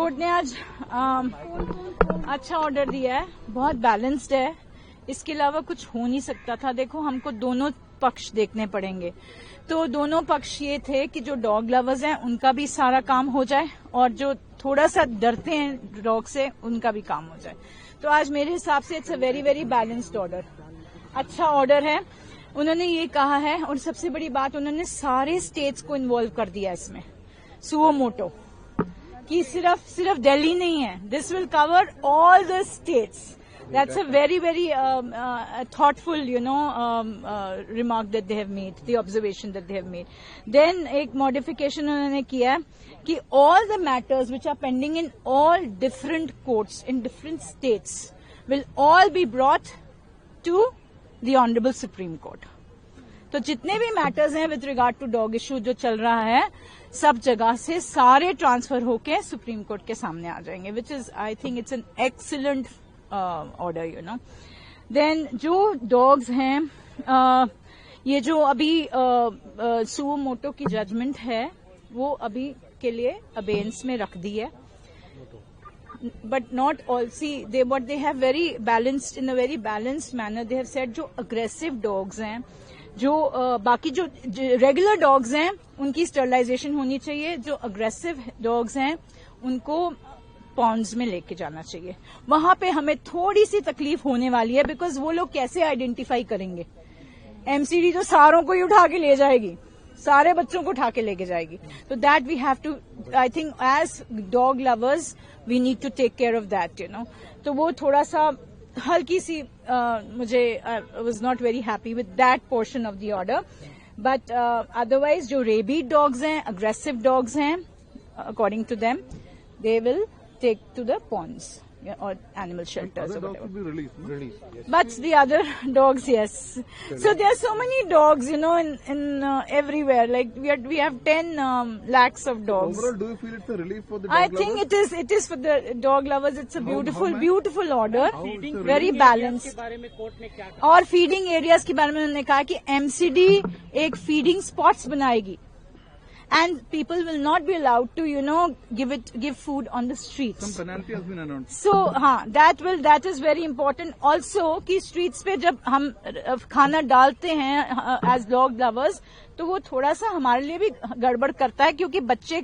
Court ने आज अच्छा ऑर्डर दिया है, बहुत बैलेंस्ड है। इसके अलावा कुछ हो नहीं सकता था। देखो, हमको दोनों पक्ष देखने पड़ेंगे। तो दोनों पक्ष ये थे कि जो डॉग लवर्स हैं उनका भी सारा काम हो जाए और जो थोड़ा सा डरते हैं डॉग से उनका भी काम हो जाए। तो आज मेरे हिसाब से it's a very very balanced order, अच्छा ऑर्डर है। उन्होंने ये कहा है, और सबसे बड़ी बात, उन्होंने सारे स्टेट्स को इन्वॉल्व कर दिया इसमें, सुओ मोटो, कि सिर्फ दिल्ली नहीं है, this will cover all the states. That's a very, very thoughtful, remark that they have made, the observation that they have made. Then एक modification उन्होंने किया है कि all the matters which are pending in all different courts in different states will all be brought to the Honorable Supreme Court. तो जितने भी matters हैं with regard to dog issue जो चल रहा है, सब जगह से सारे ट्रांसफर होके सुप्रीम कोर्ट के सामने आ जाएंगे, which is I think it's an excellent order, then जो डॉग्स हैं, ये जो अभी सुओ मोटो की जजमेंट है वो अभी के लिए अबेंस में रख दी है, but not all see they but they have very balanced in a very balanced manner. They have said जो अग्रेसिव डॉग्स हैं, जो बाकी जो रेगुलर डॉग्स हैं उनकी स्टरलाइजेशन होनी चाहिए, जो अग्रेसिव डॉग्स हैं उनको पॉन्ड्स में लेके जाना चाहिए। वहां पे हमें थोड़ी सी तकलीफ होने वाली है, बिकॉज वो लोग कैसे आइडेंटिफाई करेंगे? एमसीडी तो सारों को ही उठा के ले जाएगी, सारे बच्चों को उठा के लेके जाएगी। तो that we have to, I think as dog lovers we need to take care of that, तो वो थोड़ा सा हल्की सी मुझे was not very happy with that portion of the order, but otherwise जो रेबीड डॉग्स हैं, अग्रेसिव डॉग्स हैं, according to them they will take to the ponds or animal shelters or whatever. Be released. Yes. But the other dogs, yes. So there are so many dogs, in everywhere. Like we have 10 lakhs of dogs. Overall, do you feel it's a relief for the dog I lovers? think it is for the dog lovers. It's a beautiful order, very balanced. और feeding areas के बारे में उन्होंने कहा कि MCD एक feeding spots बनाएगी. And people will not be allowed to, give food on the streets. Some penalty has been announced. So, that is very important. Also, कि streets पे जब हम खाना डालते हैं as dog lovers, तो वो थोड़ा सा हमारे लिए भी गड़बड़ करता है, क्योंकि बच्चे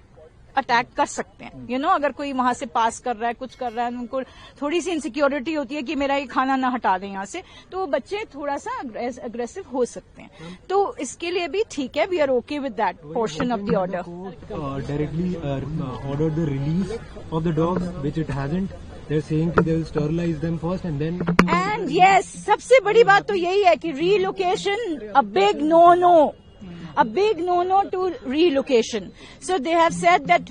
अटैक कर सकते हैं, अगर कोई वहां से पास कर रहा है, कुछ कर रहा है, उनको थोड़ी सी इनसिक्योरिटी होती है कि मेरा ये खाना ना हटा दें यहाँ से, तो वो बच्चे थोड़ा सा अग्रेसिव हो सकते हैं। तो इसके लिए भी ठीक है, we are okay with that portion of the order. Directly order the release of the dogs which it hasn't, they're saying that they will sterilize them first and then. And yes, सबसे बड़ी बात तो यही है कि relocation a big no-no. A big no-no to relocation. So they have said that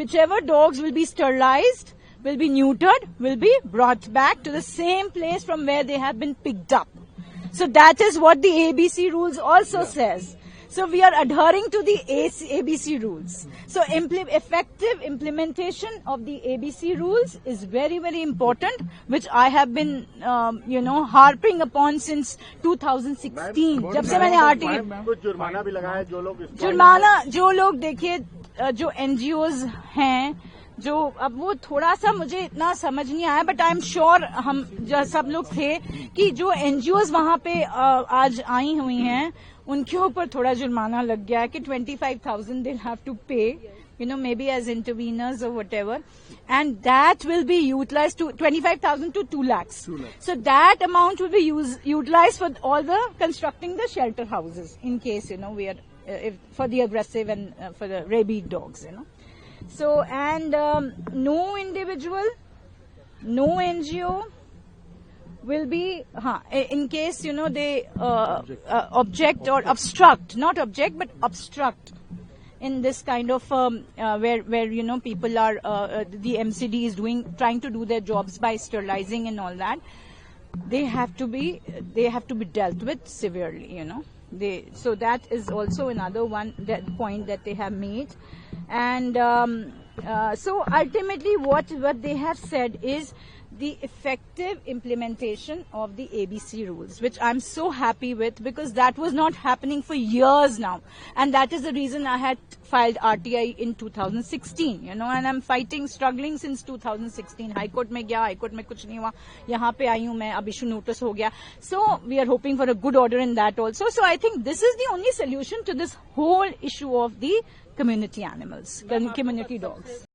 whichever dogs will be sterilized, will be neutered, will be brought back to the same place from where they have been picked up. So that is what the ABC rules also says. So we are adhering to the ABC rules. So effective implementation of the ABC rules is very, very important, which I have been, harping upon since 2016. जब से मैंने कुछ जुर्माना भी लगाया जो लोग देखिए, जो NGOs हैं, जो अब वो थोड़ा सा मुझे इतना समझ नहीं आया, बट आई एम श्योर हम जो सब लोग थे कि जो NGOs वहां पे आज आई हुई हैं उनके ऊपर थोड़ा जुर्माना लग गया है कि 25,000 they'll have to pay, maybe as interveners or whatever, and that will be utilized to 25,000 to 2 lakhs. So that amount will be utilized for all the constructing the shelter houses in case, we are for the aggressive and for the rabid dogs, So, and no individual, no NGO will be, in case, they object or obstruct, not object, but obstruct in this kind of, where people are, the MCD is trying to do their jobs by sterilizing and all that, they have to be dealt with severely, so that is also another point that they have made. And so ultimately what they have said is the effective implementation of the ABC rules, which I'm so happy with, because that was not happening for years now. And that is the reason I had filed RTI in 2016, you know, and I'm struggling since 2016. High Court में गया, High Court में कुछ नहीं हुआ, यहाँ पे आई हूँ मैं, अब issue notice हो गया. So we are hoping for a good order in that also. So I think this is the only solution to this whole issue of the community animals, community dogs.